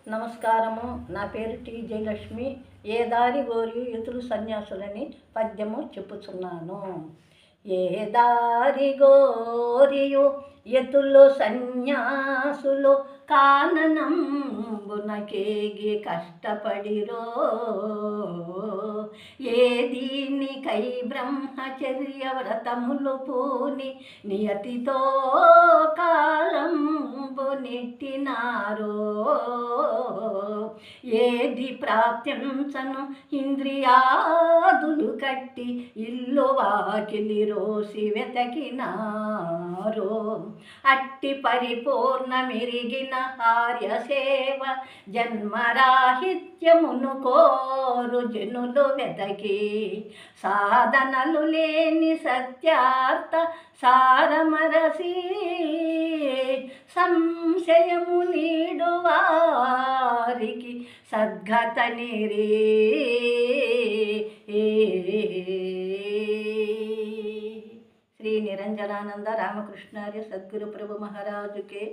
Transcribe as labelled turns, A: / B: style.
A: నమస్కారము. నా పేరు టి జయలక్ష్మి. ఏ దారి గోరి ఎతులు సన్యాసులని పద్యము చెప్పుచున్నాను. ఏ దారి గోరియు ఎతులు సన్యాసులు కాననంబునకేగి కష్టపడిరో. ఏ దీనికై బ్రహ్మచర్య వ్రతములు పూని నియతితో కాలంబు నెట్టినారో. ఏది ప్రాప్తించను ఇంద్రియాదులు కట్టి ఇల్లు వాకిలి రోసి వెతకినారో. అట్టి పరిపూర్ణ మెరిగిన ఆర్య సేవ జన్మరాహిత్యమును కోరు జనులు వెతకి సాధనలు లేని సత్యార్థ సారమరసి సంశయము నీడు వారికి సద్గతనిరే. శ్రీ నిరంజనానంద రామకృష్ణార్య సద్గురు ప్రభు మహారాజుకే